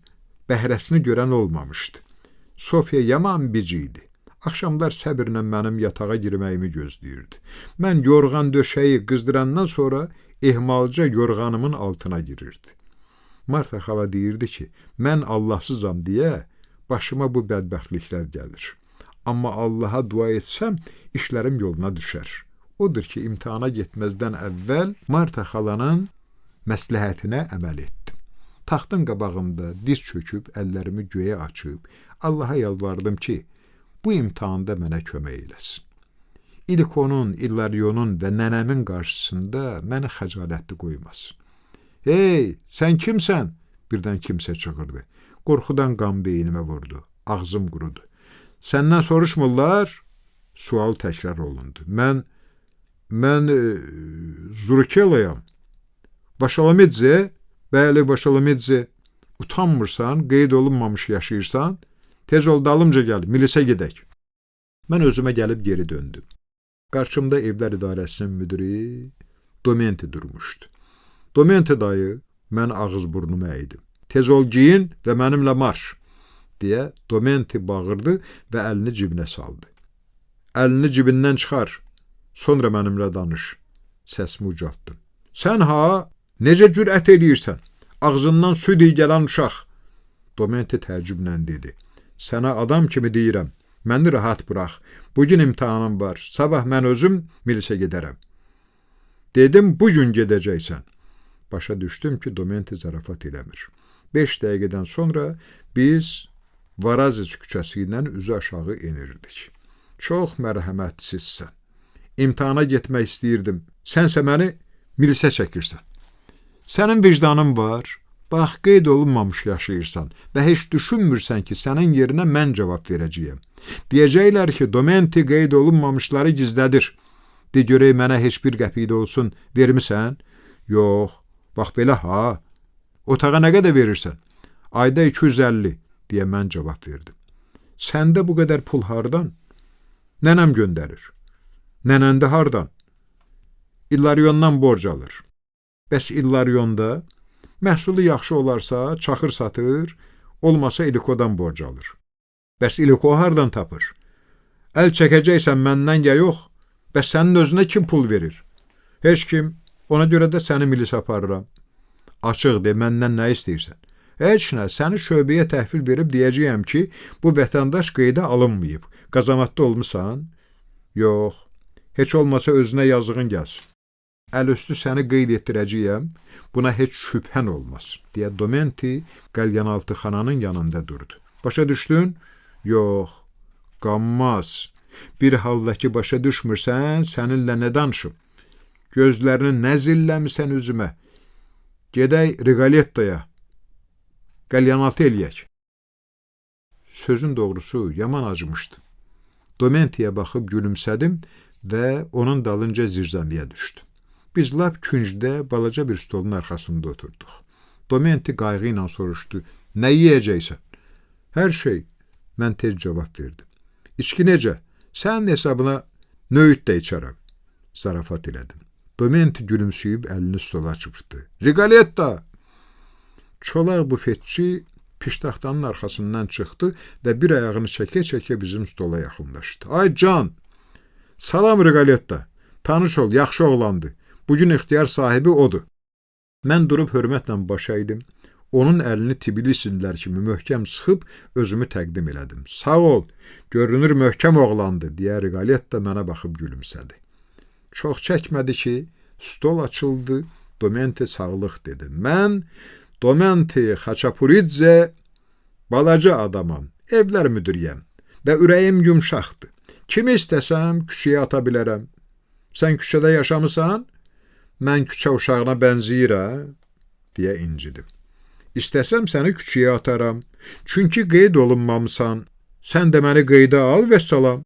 bəhrəsini görən olmamışdı. Sofya yaman bici idi. Axşamlar səbirlə mənim yatağa girməyimi gözləyirdi. Mən yorğan döşəyi qızdırandan sonra ehmalca yorğanımın altına girirdi. Marta xala deyirdi ki, mən Allahsızam deyə başıma bu bədbəxtliklər gəlir. Amma Allaha dua etsəm, işlərim yoluna düşər. Odur ki, imtahana getməzdən əvvəl Marta xalanın məsləhətinə əməl etdim. Taxtın qabağında diz çöküb, əllərimi göyə açıb, Allaha yalvardım ki, bu imtahanda mənə kömək eləsin. İlikonun, İllaryonun və nənəmin qarşısında məni xəcalətli qoymasın. Hey, sən kimsən? Birdən kimsə çığırdı. Qorxudan qan beynimə vurdu. Ağzım qurudu. Səndən soruşmurlar? Sual təkrar olundu. Mən Zurukelayam. Vaşalamidze? Bəli, Vaşalamidze. Utanmırsan, qeyd olunmamış yaşayırsan? Tez ol dalımca gəl, milisə gedək. Mən özümə gəlib geri döndüm. Qarşımda Evlər İdarəsinin müdürü Domenti durmuşdu. Domenti dayı, mən ağız burnumu əydim. Tez ol giyin və mənimlə marş, deyə Domenti bağırdı və əlini cibinə saldı. Əlini cibindən çıxar, sonra mənimlə danış. Səsimi ucaltdım. Sən ha, necə cürət eləyirsən? Ağzından süd iyi gələn uşaq. Domenti təəccüblə dedi. Sənə adam kimi deyirəm, məni rahat burax. Bugün imtahanım var, sabah mən özüm milisə gedərəm. Dedim, bugün gedəcəksən. Başa düşdüm ki, Domenti zarafat eləmir. 5 dəqiqədən sonra biz Varazic küçəsi ilə üzü aşağı enirdik. Çox mərhəmətsizsən. İmtahana getmək istəyirdim. Sənsə məni milisə çəkirsən. Sənin vicdanın var. Bax, qeyd olunmamış yaşayırsan və heç düşünmürsən ki, sənin yerinə mən cavab verəcəyəm. Deyəcəklər ki, Domenti qeyd olunmamışları gizlədir. De görək, mənə heç bir qəpik də olsun vermisən? Yox, bax belə ha. Otağa nə qədər verirsən? Ayda 250, deyə mən cavab verdim. Səndə bu qədər pul hardan? Nənəm göndərir. Nənəndə hardan? İllaryondan borc alır. Bəs İllaryonda məhsulu yaxşı olarsa çaxır satır, olmasa İlikodan borc alır. Bəs İliko hardan tapır? Əl çəkəcəksən məndən ya yox? Bəs sənin özünə kim pul verir? Heç kim. Ona görə də səni milisə aparıram. Açıq de, məndən nə istəyirsən? Heç nə, səni şöbəyə təhvil verib deyəcəyəm ki, bu vətəndaş qeydə alınmayıb. Qazamatda olmusan? Yox. Heç olmasa özünə yazığın gəlsin. Əlüstü səni qeyd etdirəcəyəm, buna heç şübhən olmaz, deyə Domenti qəlyanaltıxananın yanında durdu. Başa düşdün? Yox, qanmaz. Bir halda ki, başa düşmürsən, səninlə nə danışım? gözlərini nə zilləmisən üzümə? Gedək Rigolettaya, qəlyanaltı eləyək. Sözün doğrusu yaman acımışdı. Domentiyə baxıb gülümsədim və onun dalınca zirzəmiyə düşdüm. Biz lap küncdə balaca bir stolun arxasında oturduq. Domenti qayğı ilə soruşdu, nə yeyəcəksən? Hər şey, mən tez cavab verdim. İçki necə? Sənin hesabına nöyüt də içərəm. Zarafat elədim. Domenti gülümsüyüb əlini stola çırpdı. Rigoletta! Çolaq bufetçi piştaxtanın arxasından çıxdı və bir ayağını çəkə-çəkə bizim stola yaxınlaşdı. Ay can! Salam Rigoletta! Tanış ol, yaxşı oğlandı. Bugün ixtiyar sahibi odur. Mən durub hörmətlə baş əydim. Onun əlini Tbilisinlər kimi möhkəm sıxıb özümü təqdim elədim. Sağ ol, görünür möhkəm oğlandı, deyə Rigoletta mənə baxıb gülümsədi. Çox çəkmədi ki, stol açıldı, Domenti sağlıq dedi. Mən Domenti Xaçapuridze balaca adamam, evlər müdiriyəm və ürəyim yumşaqdır. Kimi istəsəm küçəyə ata bilərəm. Sən küçədə yaşamısan? Mən küçə uşağına bənziyirəm, deyə incidim. İstəsəm səni küçəyə ataram, çünki qeyd olunmamısan. Sən də məni qeydə al və salam.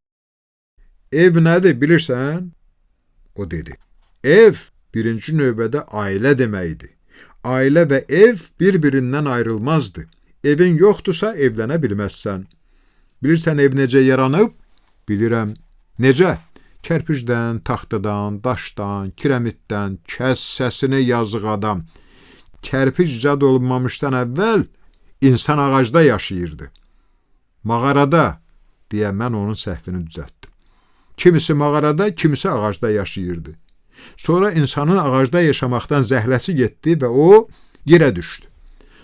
Ev nədir, bilirsən? O dedi. Ev birinci növbədə ailə deməkdir. Ailə və ev bir-birindən ayrılmazdı. Evin yoxdursa evlənə bilməzsən. Bilirsən ev necə yaranıb? Bilirəm. Necə? Kərpicdən, taxtadan, daşdan, kiremitdən, kəs səsini yazıq adam. Kərpic icad olunmamışdan əvvəl insan ağacda yaşayırdı. Mağarada, deyə mən onun səhvini düzəltdim. Kimisi mağarada, kimisi ağacda yaşayırdı. Sonra insanın ağacda yaşamaqdan zəhləsi getdi və o yerə düşdü.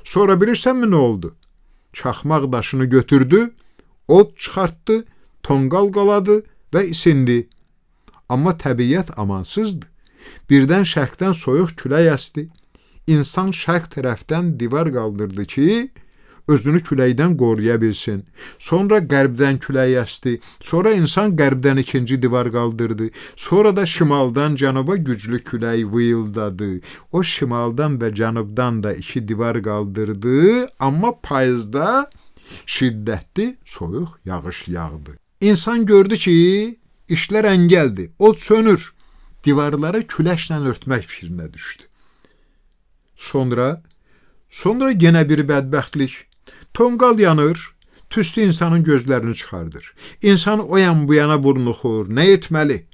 Sonra bilirsənmi nə oldu? Çaxmaq daşını götürdü, od çıxartdı, tonqal qaladı və isindi. Amma təbiət amansızdı. Birdən şərqdən soyuq külək əsdi. İnsan şərq tərəfdən divar qaldırdı ki, özünü küləkdən qoruya bilsin. Sonra qərbdən külək əsdi. Sonra insan qərbdən ikinci divar qaldırdı. Sonra da şimaldan cənuba güclü külək vıyıldadı. O şimaldan və cənubdan da iki divar qaldırdı, amma payızda şiddətli soyuq yağış yağdı. İnsan gördü ki, işlər əngəldir, od sönür. Divarları küləşlə örtmək fikrinə düşdü. Sonra yenə bir bədbəxtlik. Tonqal yanır, tüstü insanın gözlərini çıxardır. İnsan o yan bu yana burnuxur, nə etməli?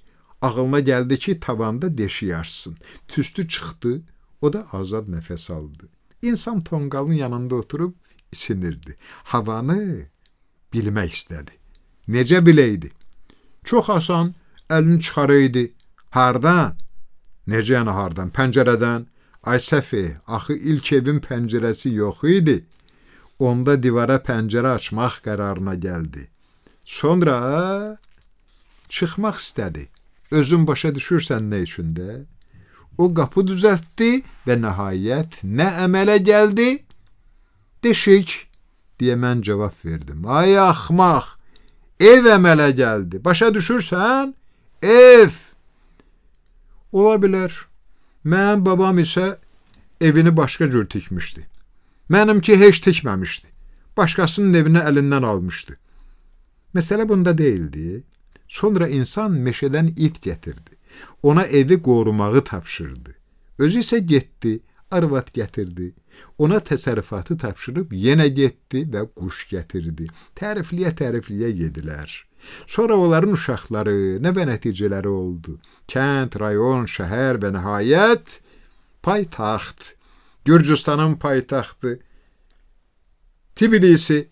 Ağılına gəldi ki, tavanda deşik açsın. Tüstü çıxdı, o da azad nəfəs aldı. İnsan tonqalın yanında oturub isinirdi. Havanı bilmək istədi. Necə biləydi? Çox asan, əlini çıxarıydı. Hardan? Necə yəni hardan? Pəncərədən. Ay səfi, axı ilk evin pəncərəsi yox idi. Onda divara pəncərə açmaq qərarına gəldi. Sonra çıxmaq istədi. Özün başa düşürsən nə üçündə? O qapı düzəltdi və nəhayət nə əmələ gəldi? Deşik, deyə mən cavab verdim. Ay axmaq, ev əmələ gəldi. Başa düşürsən? Ev. Ola bilər. Mənim babam isə evini başqa cür tikmişdi. Mənimki heç tikməmişdi. Başqasının evini əlindən almışdı. Məsələ bunda deyildi. Sonra insan meşədən it gətirdi. Ona evi qorumağı tapşırdı. Özü isə getdi, arvad gətirdi. Ona təsərrüfatı tapşırıb yenə getdi və quş gətirdi. Tərifliyə yedilər. Sonra onların uşaqları, nə və nəticələri oldu. Kənd, rayon, şəhər və nəhayət paytaxt. Gürcüstanın paytaxtı. Tbilisi.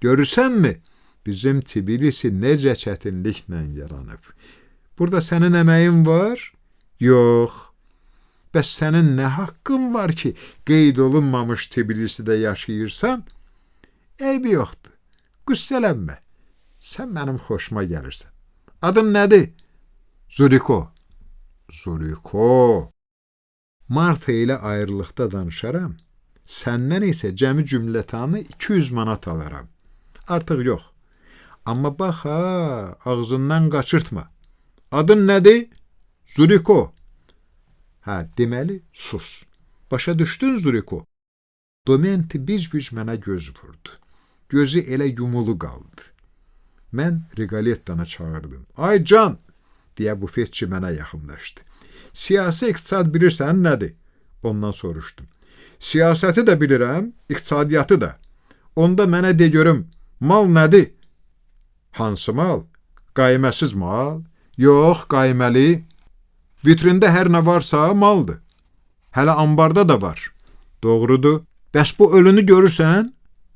Görürsənmi? Bizim Tbilisi necə çətinliklə yaranıb. Burada sənin əməyin var? Yox. Bəs sənin nə haqqın var ki, qeyd olunmamış Tbilisidə yaşayırsan? Eybi yoxdur. Qüssələnmə. Sən mənim xoşuma gəlirsən. Adın nədir? Zuriko. Zuriko. Marta ilə ayrılıqda danışaram. Səndən isə cəmi cümlətanı 200 manat alaram. Artıq yox. Amma bax ha, ağzından qaçırtma. Adın nədir? Zuriko. Hə, deməli, sus. Başa düşdün, Zuriko? Domenti biz mənə göz vurdu. Gözü elə yumulu qaldı. Mən Rigolettanı çağırdım. Ay can, deyə bufetçi mənə yaxınlaşdı. Siyasi iqtisad bilirsən nədir? Ondan soruşdum. Siyasəti də bilirəm, iqtisadiyyatı da. Onda mənə de görüm, mal nədir? Hansı mal? Qayməsiz mal? Yox, qayməli. Vitrində hər nə varsa maldır. Hələ ambarda da var. Doğrudur. Bəs bu ölünü görürsən?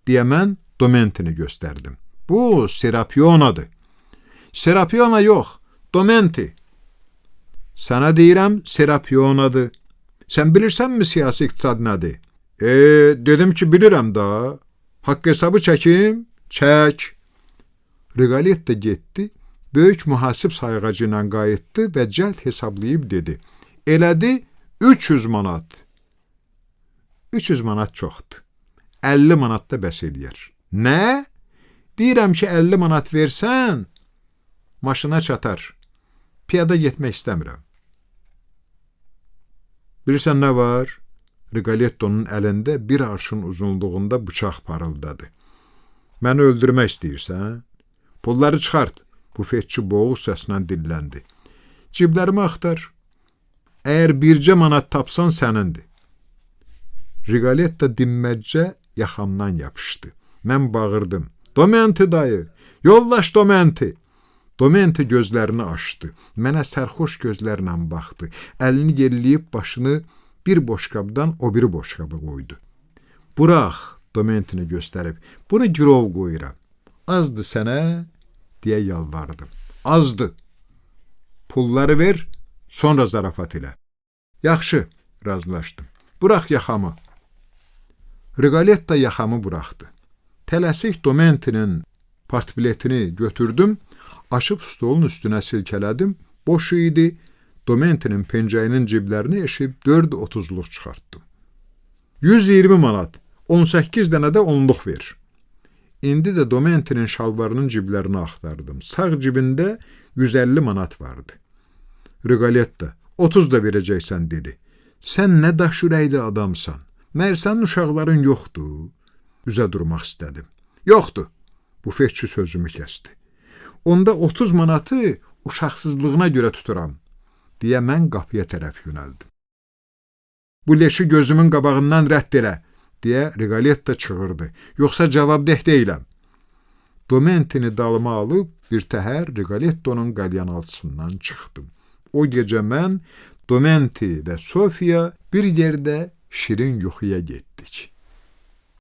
Deyə mən Domentini göstərdim. Bu Serapionadır. Serapiona yox, Domenti. Sənə deyirəm, Serapionadır. Sən bilirsənmi siyasi iqtisad nədir? Dedim ki, bilirəm da. Haqq hesabı çəkim? Çək. Rigoletta getdi, böyük mühasib sayğacı ilə qayıtdı və cəld hesablayıb dedi. Elədi 300 manat. 300 manat çoxdur. 50 manat da bəs eləyər. Nə? Deyirəm ki, 50 manat versən, maşına çatar. Piyada getmək istəmirəm. Bilirsən nə var? Rigolettonun əlində bir arşın uzunluğunda bıçaq parıldadı. Məni öldürmək istəyirsən? Pulları çıxart. Bufetçi boğuq səslə dilləndi. Ciblərimi axtar. Əgər bircə manat tapsan sənindir. Rigoletta dinməzcə yaxamdan yapışdı. Mən bağırdım. Domenti dayı, yollaş Domenti. Domenti gözlərini açdı. Mənə sərxoş gözlərlə baxdı. Əlini yerləyib başını bir boşqabdan o biri boşqaba qoydu. Burax, Domentini göstərib. Bunu girov qoyuram. Azdı sənə, deyə yalvardım. Azdı. Pulları ver, sonra zarafat elə. Yaxşı, razılaşdım. Burax yaxamı. Rigoletta yaxamı buraxdı. Tələsik Domentinin partbiletini götürdüm, açıb stolun üstünə silkələdim, boş idi. Domentinin pencəyinin ciblərini eşib 4.30-luq çıxartdım. 120 manat, 18 dənə də 10-luq ver. İndi də Domentinin şalvarının ciblərini axtardım. Sağ cibində 150 manat vardı. Rigoletta, 30 da verəcəksən, dedi. Sən nə daş ürəkli adamsan. Məyər sənin uşaqların yoxdur? Üzə durmaq istədim. Yoxdur. Bufetçi sözümü kəsdi. Onda 30 manatı uşaqsızlığına görə tuturam, deyə mən qapıya tərəf yönəldim. Bu leşi gözümün qabağından rədd elə, deyə Rigoletta çığırdı. Yoxsa cavabdeh deyiləm. Domentini dalıma alıb bir təhər Rigolettonun qalyanaltısından çıxdım. O gecə mən, Domenti və Sofia bir yerdə şirin yuxuya getdik.